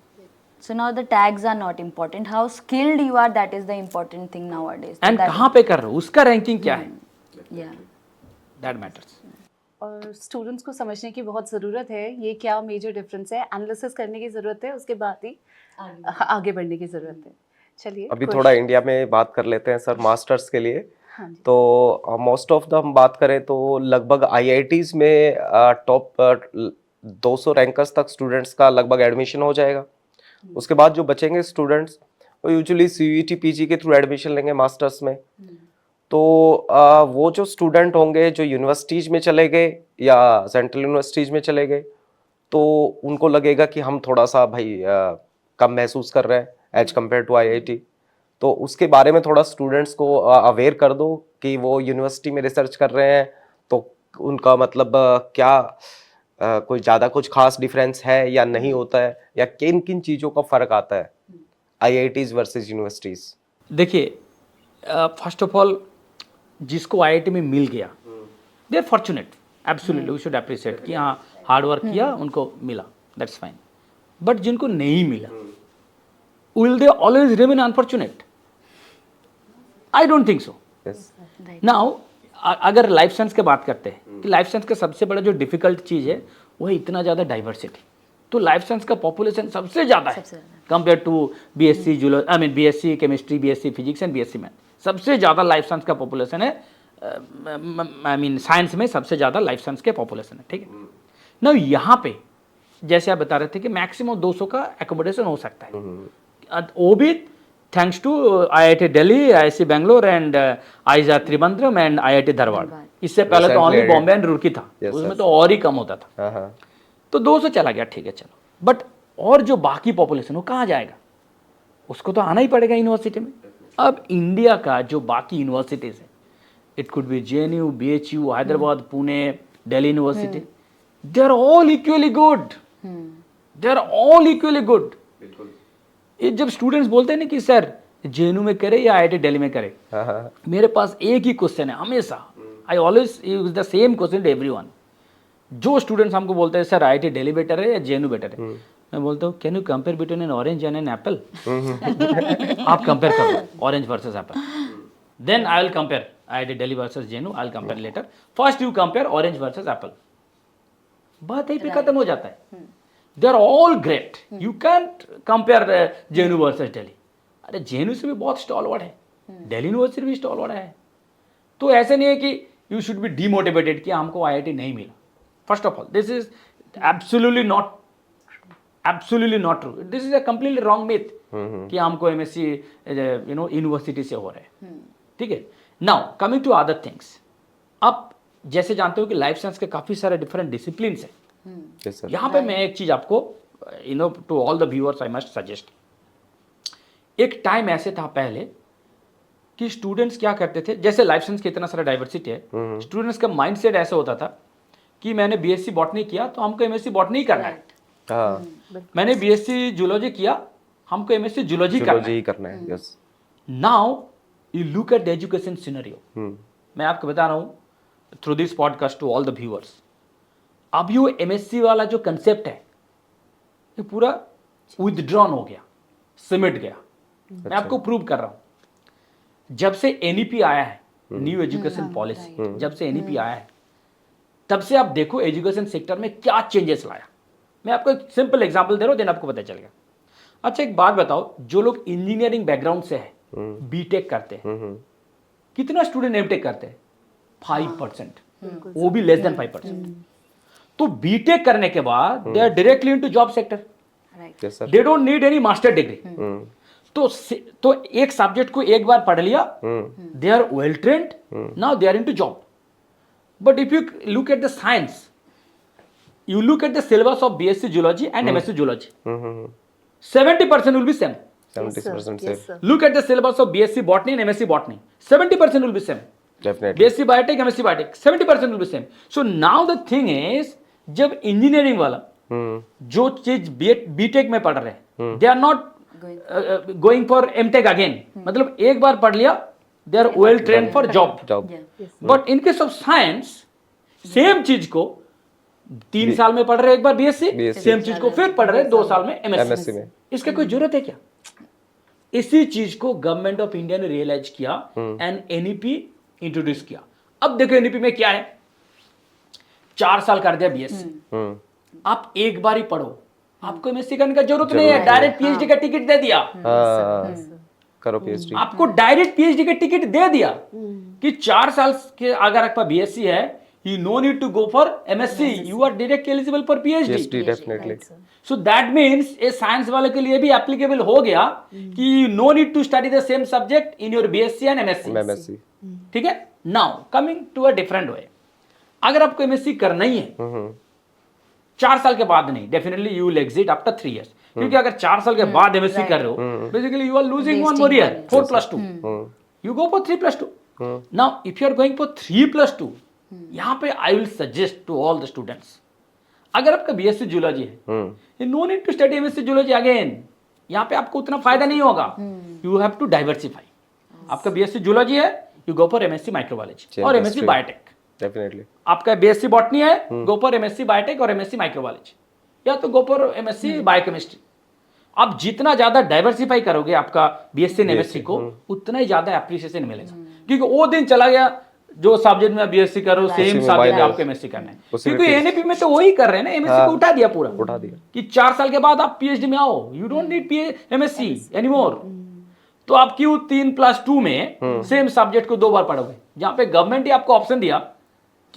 So now the tags are not important. How skilled you are, that is the important thing nowadays. And कहाँ पे कर रहे हो, उसका रैंकिंग क्या है, Yeah. That matters. और स्टूडेंट्स को समझने की बहुत ज़रूरत है ये क्या मेजर डिफरेंस है, एनालिसिस करने की ज़रूरत है, उसके बाद ही आगे बढ़ने की ज़रूरत है. चलिए अभी थोड़ा इंडिया में बात कर लेते हैं सर, मास्टर्स के लिए. हाँ जी. तो मोस्ट ऑफ द हम बात करें तो लगभग आईआईटीज में टॉप 200 रैंकर्स तक स्टूडेंट्स का लगभग एडमिशन हो जाएगा. उसके बाद जो बचेंगे स्टूडेंट्स वो यूजुअली सीयूईटी पीजी के थ्रू एडमिशन लेंगे मास्टर्स में. तो वो जो स्टूडेंट होंगे जो यूनिवर्सिटीज़ में चले गए या सेंट्रल यूनिवर्सिटीज़ में चले गए, तो उनको लगेगा कि हम थोड़ा सा भाई कम महसूस कर रहे हैं एज कम्पेयर टू आईआईटी. तो उसके बारे में थोड़ा स्टूडेंट्स को अवेयर कर दो कि वो यूनिवर्सिटी में रिसर्च कर रहे हैं तो उनका मतलब क्या कोई ज़्यादा कुछ खास डिफरेंस है या नहीं होता है, या किन किन चीज़ों का फ़र्क आता है आईआईटीज़ वर्सेस यूनिवर्सिटीज़. देखिए, फर्स्ट ऑफ ऑल जिसको आईआईटी में मिल गया, they are fortunate, absolutely we should appreciate कि हाँ हार्ड वर्क किया, उनको मिला, दैट्स फाइन. बट जिनको नहीं मिला, will they always remain unfortunate? I don't think so. Now अगर लाइफ साइंस की बात करते हैं कि लाइफ साइंस का सबसे बड़ा जो डिफिकल्ट चीज़ है वो है इतना ज़्यादा डाइवर्सिटी. तो लाइफ साइंस का पॉपुलेशन सबसे ज़्यादा है compare to BSc zoology, I mean BSc chemistry, BSc physics and BSc math. सबसे ज़्यादा लाइफ साइंस का पॉपुलेशन है, आई मीन साइंस में सबसे ज़्यादा लाइफ साइंस के पॉपुलेशन है. ठीक है ना. यहाँ पे जैसे आप बता रहे थे कि मैक्सिमम 200 का एकोमोडेशन हो सकता है, वो भी thanks to IIT Delhi, IIC Bangalore and IIT Trivandrum and IIT Dharwad. इससे पहले तो ओनली बॉम्बे एंड रुड़की था, उसमें तो और ही कम होता था. तो 200 चला गया, ठीक है चलो. बट और जो बाकी पॉपुलेशन वो कहाँ जाएगा, उसको तो आना ही पड़ेगा यूनिवर्सिटी में। अब इंडिया का जो बाकी यूनिवर्सिटीज़ है, it could be JNU, BHU, Hyderabad, Pune, Delhi university, they are all equally good, they are all equally good. ये जब स्टूडेंट्स बोलते हैं ना कि सर JNU में करे या IIT दिल्ली में करे, मेरे पास एक ही क्वेश्चन है हमेशा, I always use the same question to everyone. जो स्टूडेंट्स हमको बोलते हैं सर IIT दिल्ली बेटर है या JNU बेटर है, मैं बोलता हूँ can you compare between an orange and an apple. आप कंपेयर करो orange versus apple, then I will compare IIT Delhi versus JNU, I will compare later. First you compare orange versus apple, बात यही पे खत्म हो जाता है। They are all great, you can't compare JNU versus Delhi. अरे JNU से भी बहुत स्टॉलवर्ड है, दिल्ली यूनिवर्सिटी भी स्टॉलवर्ड है। तो ऐसे नहीं है कि यू शुड बी डीमोटिवेटेड कि हमको IIT नहीं मिला। First of all this is absolutely not true, this is a completely wrong myth कि हमको MSc यूनिवर्सिटी से हो रहा है। ठीक है, now coming to other things. अब जैसे जानते हो कि लाइफ साइंस के काफी सारे डिफरेंट डिसिप्लिन है। Yes, sir. यहाँ पे मैं एक चीज आपको to all the viewers I must suggest. एक टाइम ऐसे था पहले कि स्टूडेंट्स क्या करते थे, जैसे लाइफ साइंस की इतना सारा डाइवर्सिटी है, स्टूडेंट्स का माइंडसेट ऐसा होता था कि मैंने BSc बॉटनी किया तो हमको MSc बॉटनी करना है, हाँ, मैंने BSc जूलॉजी किया हमको MSc जूलॉजी करना Zoology है। ही करना है। Yes. Now you look at the education scenario. मैं आपको बता रहा हूँ through this podcast to all the viewers, अब ये MSc वाला जो कंसेप्ट है ये पूरा विथड्रॉन हो गया, सिमट गया। मैं आपको प्रूव कर रहा हूं, जब से NEP आया है, न्यू एजुकेशन पॉलिसी, जब से NEP आया है तब से आप देखो एजुकेशन सेक्टर में क्या चेंजेस लाया। मैं आपको एक सिंपल एग्जांपल दे रहा हूं, देन आपको पता चलेगा। अच्छा एक बात बताओ, जो लोग इंजीनियरिंग बैकग्राउंड से है, B.Tech करते हैं, कितना स्टूडेंट M.Tech करते हैं? 5%, वो भी लेस देन 5%। तो B.Tech करने के बाद they are directly into job sector, yes sir. They don't need any master degree. तो एक सब्जेक्ट को एक बार पढ़ लिया, they are well trained, now they are into job. But if you look at the science, you look at the syllabus of BSc Zoology and MSc Zoology, 70% will be same. 70% Yes, safe. sir. Look at the syllabus of BSc Botany and MSc Botany, 70% will be same. Definitely. BSc Biotech, MSc Biotech, 70% will be same. So now the thing is, जब engineering वाला जो चीज B.Tech में पढ़ रहे हैं, they are not going for M.Tech again, मतलब एक बार पढ़ लिया, they are well train for job. Job. But in case of science same चीज को 3 साल में पढ़ रहे एक बार BSc, सेम चीज को फिर पढ़ रहे 2 साल में MSc में। इसका कोई जरूरत है क्या? इसी चीज को गवर्नमेंट ऑफ इंडिया ने रियलाइज किया एंड NEP इंट्रोड्यूस किया। अब देखो NEP में क्या है, 4 साल कर दिया BSc, आप एक बार ही पढ़ो, आपको MSc करने का जरूरत नहीं है, डायरेक्ट PhD का टिकट दे दिया। करो PhD। आपको डायरेक्ट PhD का टिकट दे दिया कि 4 साल के अगर आपका BSc है, you no need to go for MSc, you are directly eligible for PhD. PhD definitely. So that means ये साइंस वाले के लिए भी एप्लीकेबल हो गया कि you no need to study the same subject in your BSc and MSc. MSc. ठीक है? Now coming to a different way, अगर आपको MSc करना ही है 4 साल के बाद नहीं, definitely you will exit after 3 years, क्योंकि अगर 4 साल के बाद MSc कर रहे हो, basically you are losing 1 more year, 4+2, you go for 3+2. Now if you are going for 3+2, यहाँ पे I will suggest to all the students, अगर आपका BSc जूलॉजी है, you no need to study MSc zoology again, यहाँ पे आपको उतना फायदा नहीं होगा, यू हैव टू डाइवर्सिफाई। आपका BSc जूलॉजी है, you go for MSc microbiology और MSc बायोटेक। Definitely. आपका BSc बॉटनी है, गो फॉर MSc बायोटेक और MSc माइक्रोबायोलॉजी, या तो गो फॉर MSc बायोकेमिस्ट्री। आप जितना ज्यादा डाइवर्सिफाई करोगे आपका BSc and MSc को, उतना ही ज्यादा एप्रिसिएशन मिलेगा, क्योंकि वो दिन चला गया जो सब्जेक्ट में BSc करो, सेम सब्जेक्ट आपको MSc करना है, क्योंकि NEP में तो वही कर रहे हैं ना, MSc को उठा दिया पूरा, उठा दिया कि 4 साल के बाद आप PhD में आओ, you don't need MSc anymore. तो आप क्यों 3+2 में सेम सब्जेक्ट को 2 बार पढ़ोगे, जहां पे गवर्नमेंट ही आपको ऑप्शन दिया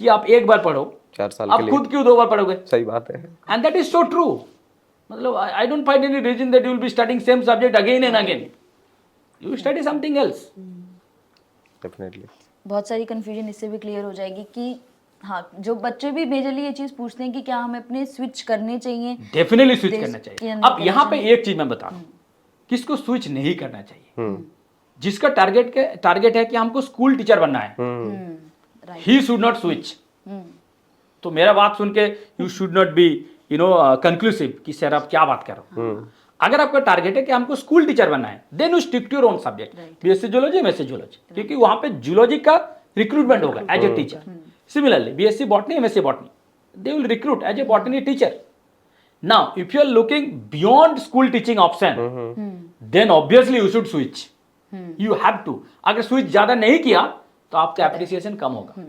कि आप एक बार पढ़ो, 4 साल आप के लिए। खुद क्यों 2 बार पढ़ोगे? सही बात है। And that is so true. मतलब I don't find any reason that you will be studying same subject again and again, you study something else. Definitely. बहुत सारी कन्फ्यूजन इससे भी क्लियर हो जाएगी कि हाँ, जो बच्चे भी मेजरली ये चीज पूछते हैं कि क्या हमें अपने स्विच करने चाहिए। डेफिनेटली स्विच This- करना या चाहिए। नहीं अब करना यहाँ पे चाहिए। एक चीज मैं बता रहा हूँ, किसको स्विच नहीं करना चाहिए। हम्म जिसका टारगेट है कि हमको स्कूल टीचर बनना है, right. He should not switch. तो मेरा बात सुन के you should not be conclusive कि सर आप क्या बात कर रहे हो। अगर आपका टारगेट है कि हमको स्कूल टीचर बनना है, then you stick to your own subject, BSc zoology, MSc zoology, क्योंकि वहां पे जूलॉजी का रिक्रूटमेंट होगा as a teacher. Similarly BSc botany, MSc botany, they will recruit as a botany teacher. Now if you are looking beyond school teaching option, then obviously you should switch, you have to. अगर switch ज्यादा नहीं किया तो आपका appreciation कम होगा।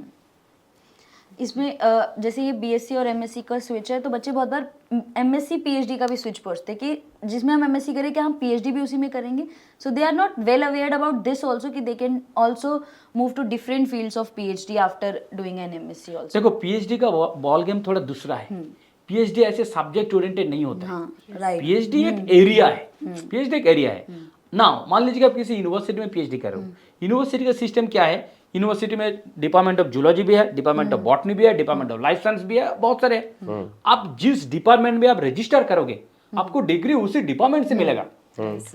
इसमें जैसे ये बीएससी और एमएससी का स्विच है, तो बच्चे बहुत बार एमएससी पीएचडी का भी स्विच पूछते हैं कि जिसमें हम एमएससी करें क्या हम पीएचडी भी उसी में करेंगे। So they are not well aware about this also कि they can also move to different fields of PhD after doing an MSc also. देखो पीएचडी का बॉल गेम थोड़ा दूसरा है। पीएचडी ऐसे सब्जेक्ट ओरिएंटेड नहीं होता है। हाँ, राइट। पीएचडी एक एरिया है, पीएचडी एक एरिया है। नाउ मान लीजिए कि आप किसी यूनिवर्सिटी में पीएचडी कर रहे हो, यूनिवर्सिटी का सिस्टम क्या है, यूनिवर्सिटी में डिपार्टमेंट ऑफ जूलॉजी भी है, डिपार्टमेंट ऑफ बॉटनी भी है, डिपार्टमेंट ऑफ लाइफ साइंस भी है, बहुत सारे हैं। आप जिस डिपार्टमेंट में आप रजिस्टर करोगे आपको डिग्री उसी डिपार्टमेंट से मिलेगा।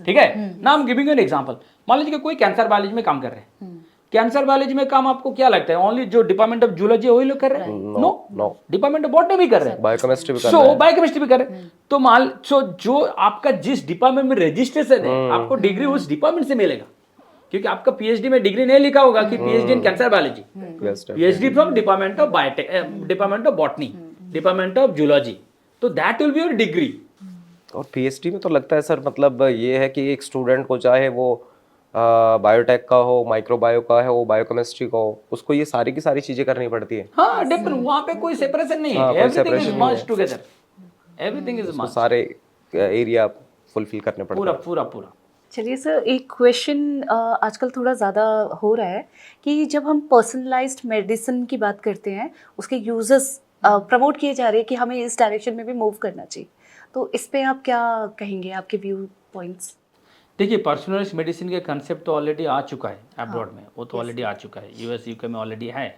ठीक है ना, I am giving an example. मान लीजिए कि कोई कैंसर बायोलॉजी में काम कर रहे हैं, कैंसर बायोलॉजी में काम आपको क्या लगता है ओनली जो डिपार्टमेंट ऑफ जूलॉजी वही लोग कर रहे हैं? नो, डिपार्टमेंट ऑफ बॉटनी भी कर रहे हैं, बायोकेमिस्ट्री भी कर सो रहे हैं। बायोकेमिस्ट्री भी कर रहे हैं। तो मान सो जो आपका जिस डिपार्टमेंट में रजिस्ट्रेशन है आपको डिग्री उस डिपार्टमेंट से मिलेगा, क्योंकि आपका पीएचडी में डिग्री नहीं लिखा होगा कि PhD in cancer biology, PhD from department of biotech, department of botany, department of zoology, तो that will be your degree. और पीएचडी में तो लगता है सर, मतलब ये है कि एक स्टूडेंट को चाहे वो बायोटेक का हो, माइक्रोबायो का है, वो बायोकेमिस्ट्री का हो, उसको ये सारी की सारी चीजें करनी पड़ती है। हाँ डिफरेंट, वहां पे कोई सेपरेशन नहीं है, कोई एवरीथिंग इज separation नहीं मर्ज टुगेदर, एवरीथिंग इज उसको मर्ज, सारे एरिया फुलफिल करने पड़ते पूरा हैं। पूरा पूरा। चलिए सर, एक क्वेश्चन आजकल थोड़ा ज़्यादा हो रहा है कि जब हम पर्सनलाइज्ड मेडिसिन की बात करते हैं, उसके यूजेस प्रमोट किए जा रहे हैं कि हमें इस डायरेक्शन में भी मूव करना चाहिए, तो इस पे आप क्या कहेंगे, आपके व्यू पॉइंट्स? देखिए पर्सनलाइज्ड मेडिसिन के कंसेप्ट तो ऑलरेडी आ चुका है अब्रॉड में, वो तो ऑलरेडी आ चुका है, यूएस यूके में ऑलरेडी है।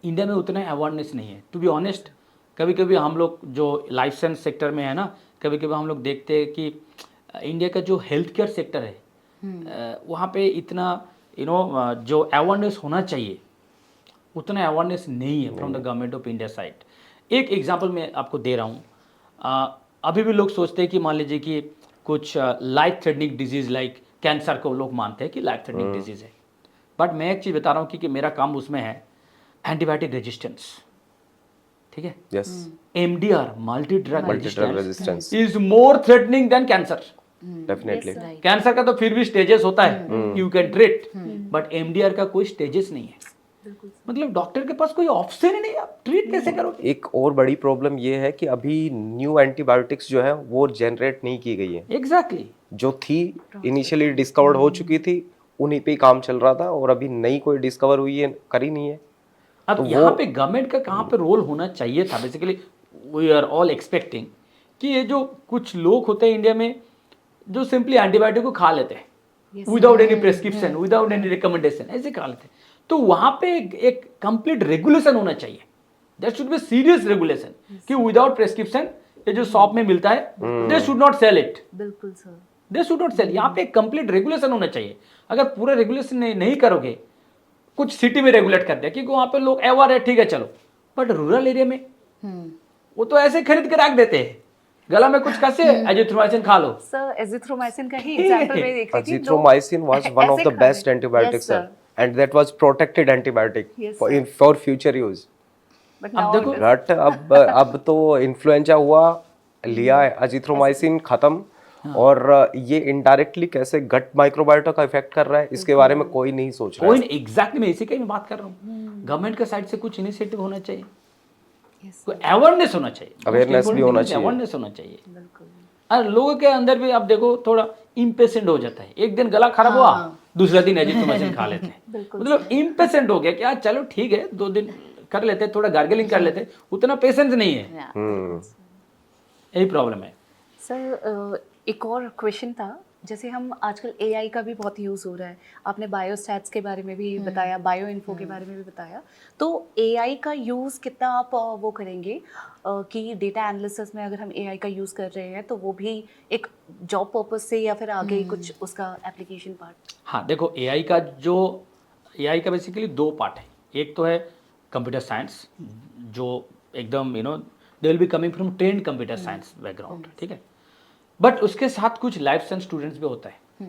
इंडिया में उतना अवेयरनेस नहीं है टू बी ऑनेस्ट। कभी कभी हम लोग जो लाइफ साइंस सेक्टर में है ना, कभी कभी हम लोग देखते हैं कि इंडिया का जो हेल्थ केयर सेक्टर है वहाँ पे इतना जो अवेयरनेस होना चाहिए उतना अवेयरनेस नहीं है from the government of India side. एक एग्जांपल मैं आपको दे रहा हूँ, अभी भी लोग सोचते हैं कि मान लीजिए कि कुछ life threatening disease like cancer को लोग मानते हैं कि लाइफ थ्रेटनिंग डिजीज है, बट मैं एक चीज़ बता रहा हूँ कि मेरा काम उसमें है एंटीबायोटिक रेजिस्टेंस। ठीक है, yes, MDR multi drug resistance is more threatening than cancer. Definitely. Cancer का तो फिर भी स्टेजेस होता है, you can treat, but MDR का कोई स्टेजेस नहीं है। मतलब डॉक्टर के पास कोई ऑप्शन ही नहीं, आप ट्रीट कैसे करोगे? एक और बड़ी प्रॉब्लम ये है कि अभी न्यू एंटीबायोटिक्स जो है वो जनरेट नहीं की गई है। एग्जैक्टली, जो थी इनिशियली डिस्कवर्ड हो चुकी थी उन्हीं पे ही काम चल रहा था, और अभी नई कोई डिस्कवर हुई है करी नहीं है। अब तो यहाँ वो- पे गवर्नमेंट का कहाँ पे रोल होना चाहिए था? Basically we are all expecting कि ये जो कुछ लोग होते हैं इंडिया में जो सिंपली एंटीबायोटिक को खा लेते हैं without any prescription, without any recommendation, ऐसे खा लेते हैं, तो वहाँ पे एक कंप्लीट रेगुलेशन होना चाहिए। There should be serious regulation कि विदाउट प्रेस्क्रिप्शन ये जो शॉप में मिलता है they should not sell it, बिल्कुल sir, they should not sell. यहाँ पे एक कंप्लीट रेगुलेशन होना चाहिए। अगर पूरा रेगुलेशन नहीं करोगे, कुछ सिटी में रेगुलेट कर दिया क्योंकि वहाँ पे लोग अवेयर है, ठीक है चलो, बट रूरल एरिया में वो तो ऐसे खरीद के रख देते हैं, गला में कुछ कसे एजिथ्रोमाइसिन खा लो। सर एजिथ्रोमाइसिन का ही एग्जांपल मैं देख रही थी। Azithromycin was one of ऐसे the खा best रहे- antibiotics, Yes, sir, sir. and that was protected antibiotic Yes, for future use. But अब now देखो- it is- बट अब तो इन्फ्लुएंजा हुआ, लिया है अजिथ्रोमाइसिन, खत्म। और ये इनडायरेक्टली कैसे गट माइक्रोबायोटा का इफेक्ट कर रहा है इसके बारे में कोई नहीं सोच रहा कोई है। एग्जैक्टली, मैं इसी का ही मैं बात कर रहा हूँ। गवर्नमेंट का साइड से कुछ इनिशिएटिव होना चाहिए, कोई अवेयरनेस होना चाहिए, Awareness भी होना चाहिए। अवेयरनेस होना चाहिए। और लोगों के अंदर भी आप देखो थोड़ा इम्पेशेंट हो जाता है, एक दिन गला खराब हुआ दूसरा दिन एजिथ्रोमाइसिन खा लेते हैं, मतलब इम्पेशेंट हो गया कि यार चलो ठीक है 2 दिन कर लेते हैं, थोड़ा गार्गलिंग कर लेते हैं, उतना पेशेंस नहीं है, Yeah. हम्म, यही प्रॉब्लम है। सर एक और क्वेश्चन था जैसे हम आजकल एआई का भी बहुत यूज़ हो रहा है, आपने बायोस्टैट्स के बारे में भी बताया, बायो इन्फो के बारे में भी बताया, तो एआई का यूज़ कितना आप वो करेंगे कि डेटा एनालिसिस में अगर हम एआई का यूज़ कर रहे हैं तो वो भी एक जॉब पर्पस से या फिर आगे कुछ उसका एप्लीकेशन पार्ट? हाँ देखो, एआई का बेसिकली दो पार्ट है। एक तो है कंप्यूटर साइंस, जो एकदम दे will be coming from trend computer science background, ठीक है। बट उसके साथ कुछ लाइफ साइंस स्टूडेंट्स भी होता है,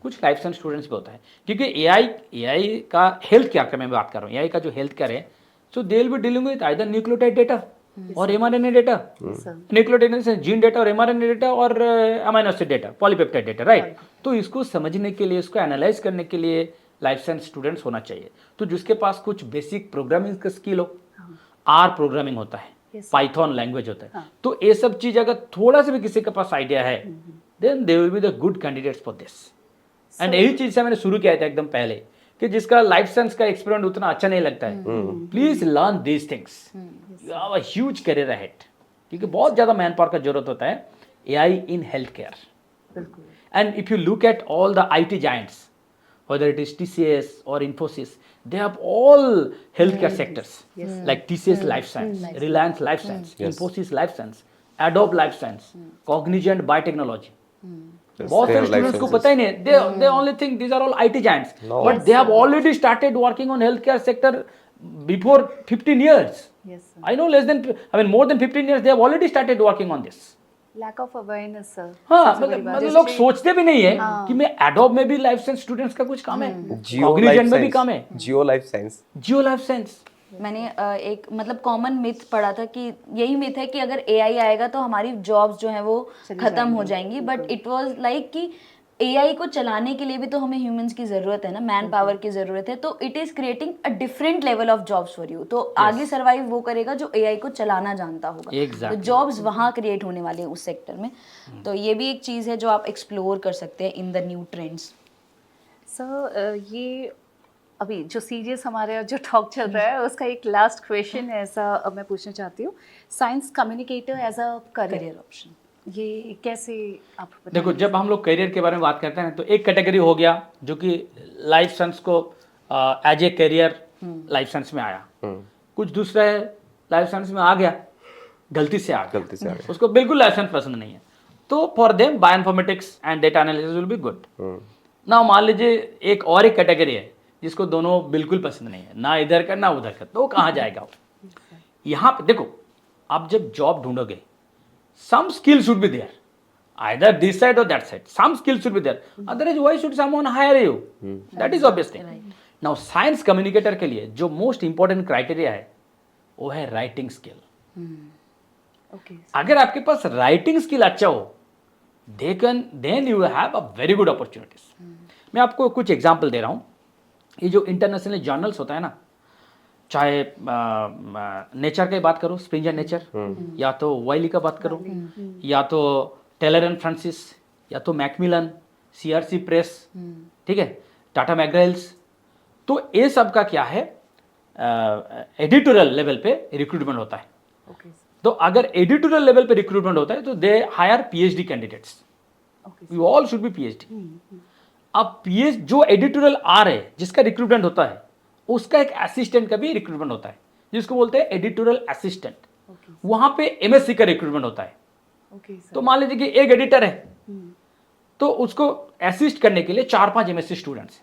कुछ लाइफ साइंस स्टूडेंट्स भी होता है, क्योंकि एआई का हेल्थ केयर का मैं बात कर रहा हूँ। एआई का जो हेल्थ केयर है, so they will be dealing with either nucleotide data और mRNA data, nucleotide gene data और एमआरएनए डेटा और amino acid data, polypeptide data, right. तो इसको समझने के लिए, इसको एनालाइज करने के लिए लाइफ साइंस स्टूडेंट्स होना चाहिए। तो जिसके पास कुछ बेसिक प्रोग्रामिंग का स्किल हो, आर प्रोग्रामिंग होता है, पाइथन लैंग्वेज होता है, तो ये सब चीज अगर थोड़ा सा भी किसी के पास आइडिया है, then they will be the good candidates for this. And यही चीज से मैंने शुरू किया था एकदम पहले, कि जिसका लाइफ साइंस का एक्सपेरिमेंट उतना अच्छा नहीं लगता है, please learn these things, you have a huge career ahead, क्योंकि बहुत ज्यादा मैन पावर का जरूरत होता है AI in health care. And if you look at all the IT giants, whether it is TCS or Infosys, they have all healthcare sectors, like TCS Life Science, Reliance Life Science, Infosys Life Science, Adobe Life Science, Cognizant Biotechnology. बहुत सारे students को पता ही नहीं, they only think these are all IT giants, but they have already started working on healthcare sector before 15 years. I know more than 15 years they have already started working on this. Lack of awareness sir. हाँ, मतलब लोग सोचते भी नहीं है कि मैं adobe में भी लाइफ साइंस स्टूडेंट्स का कुछ काम है, कॉग्निजेंट में भी काम है, जियो लाइफ साइंस। मैंने एक मतलब कॉमन मिथ पढ़ा था कि यही मिथ है कि अगर एआई आएगा तो हमारी जॉब्स जो हैं वो खत्म हो जाएंगी, बट इट वाज लाइक कि एआई को चलाने के लिए भी तो हमें ह्यूमंस की जरूरत है ना, मैन पावर की जरूरत है, तो it is creating a different level of jobs for you. तो आगे सर्वाइव वो करेगा जो एआई को चलाना जानता होगा, तो जॉब्स वहाँ क्रिएट होने वाले हैं उस सेक्टर में। तो ये भी एक चीज़ है जो आप एक्सप्लोर कर सकते हैं in the new trends. Sir ये अभी जो सीरियस हमारे जो टॉक चल रहा है उसका एक लास्ट क्वेश्चन है, ऐसा मैं पूछना चाहती हूँ, science communicator as a career option, ये कैसे आप बताएं? देखो, जब हम लोग करियर के बारे में बात करते हैं तो एक कैटेगरी हो गया जो कि लाइफ साइंस को as a career life science में आया, कुछ दूसरा है लाइफ साइंस में आ गया, गलती से आ गया, उसको बिल्कुल लाइफ साइंस पसंद नहीं है, तो for them bioinformatics and data analysis will be good. ना मान लीजिए एक और एक कैटेगरी है जिसको दोनों बिल्कुल पसंद नहीं है, ना इधर का ना उधर का, तो कहाँ जाएगा वो? यहाँ पे देखो, आप जब job ढूंढोगे, some skill should be there, either this side or that side, some skill should be there, otherwise why should someone hire you? That is obvious thing. Now science communicator के लिए जो most important criteria है वो है writing skill. अगर आपके पास writing skill अच्छा हो, then you have a very good opportunities. मैं आपको कुछ एग्जाम्पल दे रहा हूँ। ये जो इंटरनेशनल जर्नल्स होता है ना, चाहे नेचर की बात करो, स्प्रिंगर नेचर, या तो वाइली का बात करो, या तो टेलर एंड फ्रांसिस, या तो मैकमिलन, सीआरसी प्रेस, ठीक है, टाटा मैकग्रा-हिल्स, तो ये सब का क्या है, एडिटोरियल लेवल पे रिक्रूटमेंट होता है। तो अगर एडिटोरियल लेवल पे रिक्रूटमेंट होता है तो they hire PhD candidates, you all should be PhD. अब पीएच जो एडिटोरियल आ रहे हैं जिसका रिक्रूटमेंट होता है, उसका एक असिस्टेंट का भी रिक्रूटमेंट होता है जिसको बोलते हैं एडिटोरियल असिस्टेंट, वहां पे एमएससी का रिक्रूटमेंट होता है। तो मान लीजिए कि एक एडिटर है, तो उसको असिस्ट करने के लिए 4-5 एमएससी स्टूडेंट्स।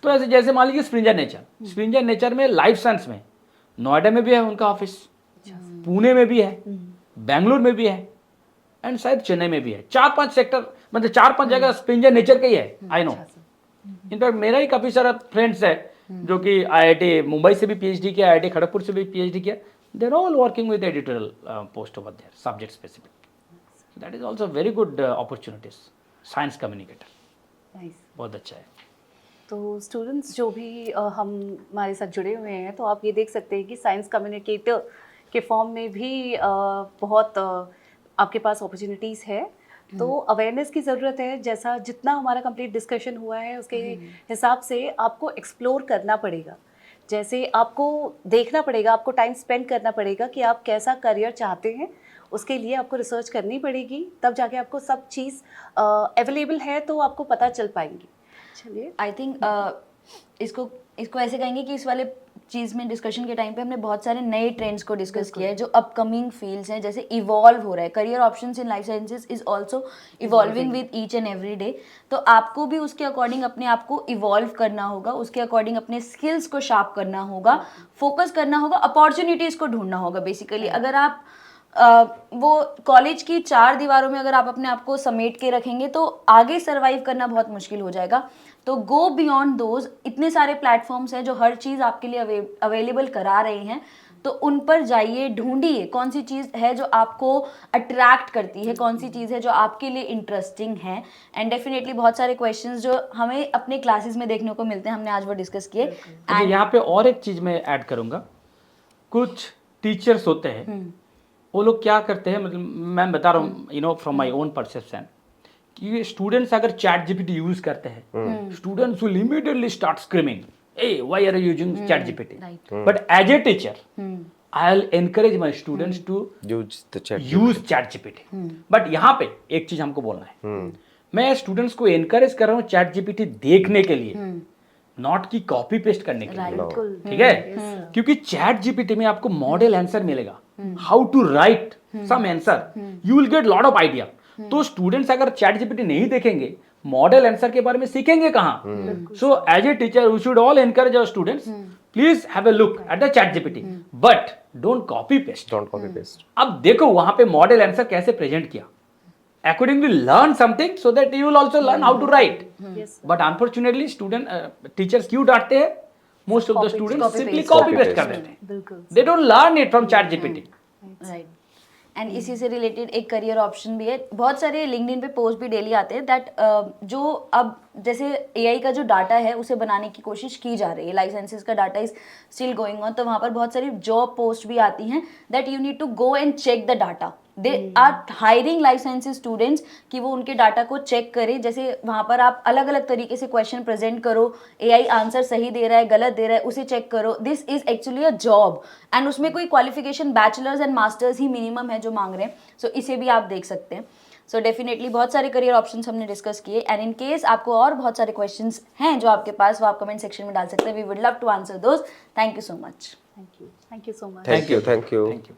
तो ऐसे जैसे मान लीजिए स्प्रिंगर नेचर में लाइफ साइंस में नोएडा में भी है उनका ऑफिस, पुणे में भी है, बेंगलुरु में भी है, एंड शायद चेन्नई में भी है। 4-5 सेक्टर, मतलब 4-5 जगह स्प्रिंगर नेचर का ही है, आई नो। इनफैक्ट मेरा ही काफी सारा फ्रेंड्स है जो कि आईआईटी मुंबई से भी पीएचडी किया, आईआईटी खड़गपुर से भी पीएचडी किया, they are all working with editorial post over there, subject specific. That is also very good opportunities. Science communicator बहुत अच्छा है। तो स्टूडेंट्स जो भी हमारे साथ जुड़े हुए हैं, तो आप ये देख सकते हैं कि साइंस कम्युनिकेटर के फॉर्म में भी बहुत आपके पास अपॉर्चुनिटीज़ है। तो अवेयरनेस की ज़रूरत है, जैसा जितना हमारा कंप्लीट डिस्कशन हुआ है उसके हिसाब से आपको एक्सप्लोर करना पड़ेगा, जैसे आपको देखना पड़ेगा, आपको टाइम स्पेंड करना पड़ेगा कि आप कैसा करियर चाहते हैं, उसके लिए आपको रिसर्च करनी पड़ेगी, तब जाके आपको सब चीज़ अवेलेबल है तो आपको पता चल पाएंगी। चलिए, आई थिंक इसको इसको ऐसे कहेंगे कि इस वाले चीज़ में डिस्कशन के टाइम पे हमने बहुत सारे नए ट्रेंड्स को डिस्कस किया है जो अपकमिंग फील्ड्स हैं, जैसे इवॉल्व हो रहा है। Career options in life sciences is also evolving with each and every day. तो आपको भी उसके अकॉर्डिंग अपने आप को इवॉल्व करना होगा, उसके अकॉर्डिंग अपने स्किल्स को शार्प करना होगा, फोकस करना होगा, अपॉर्चुनिटीज़ को ढूंढना होगा। बेसिकली अगर आप वो कॉलेज की 4 दीवारों में अगर आप अपने आप को समेट के रखेंगे तो आगे सरवाइव करना बहुत मुश्किल हो जाएगा। तो गो बियॉन्ड दोज, इतने सारे प्लेटफॉर्म्स हैं जो हर चीज़ आपके लिए अवेलेबल करा रहे हैं, तो उन पर जाइए, ढूंढिए कौन सी चीज़ है जो आपको अट्रैक्ट करती है, कौन सी चीज़ है जो आपके लिए इंटरेस्टिंग है। एंड डेफिनेटली बहुत सारे क्वेश्चंस जो हमें अपने क्लासेस में देखने को मिलते हैं, हमने आज वो डिस्कस किए। अच्छा, यहाँ पे और एक चीज़ मैं ऐड करूँगा। कुछ टीचर्स होते हैं, वो लोग क्या करते हैं, मतलब मैं बता रहा हूँ, you know, from my own perception, कि स्टूडेंट्स अगर चैट जीपीटी यूज करते हैं, students will immediately start screaming, a why are you using chat GPT? But as a teacher I will encourage my students to use chat GPT. But यहाँ पे एक चीज हमको बोलना है, मैं स्टूडेंट्स को एनकरेज कर रहा हूँ चैट जीपीटी देखने के लिए, नॉट की कॉपी पेस्ट करने के लिए, ठीक है? क्योंकि चैट जीपीटी में आपको मॉडल आंसर मिलेगा, how to write some answer, you will get lot of idea. तो स्टूडेंट्स अगर चैट जीपीटी नहीं देखेंगे, मॉडल आंसर के बारे में सीखेंगे कहाँ? So as a teacher we should all encourage our students, please have a look at the chat GPT, but don't copy paste. अब देखो वहां पे मॉडल आंसर कैसे प्रेजेंट किया, accordingly learn something so that you will also learn how to write. Yes, but unfortunately student teachers क्यों डांटते हैं? Most of the students copy simply paste copy paste कर देते हैं, बिल्कुल they don't learn it from chat GPT. Right. And इसी से related एक करियर ऑप्शन भी है, बहुत सारे लिंक्डइन पे पोस्ट भी डेली आते हैं दैट जो अब जैसे एआई का जो डाटा है उसे बनाने की कोशिश की जा रही है, लाइफ साइंसेज का data is still going on, तो वहाँ पर बहुत सारी जॉब पोस्ट भी आती हैं that you need to go and check the data. They are hiring life sciences students कि वो उनके डाटा को चेक करें। जैसे वहाँ पर आप अलग अलग तरीके से क्वेश्चन प्रेजेंट करो, एआई आंसर सही दे रहा है गलत दे रहा है उसे चेक करो, this is actually a job. And उसमें कोई qualification bachelors and masters he minimum है जो मांग रहे हैं, सो इसे भी आप देख सकते हैं। सो डेफिनेटली बहुत सारे करियर ऑप्शंस हमने डिस्कस किए, एंड इन केस आपको और बहुत सारे क्वेश्चंस हैं जो आपके पास, वो आप कमेंट सेक्शन में डाल सकते हैं, we would love to answer those. Thank you so much. Thank you so much. Thank you. Thank you.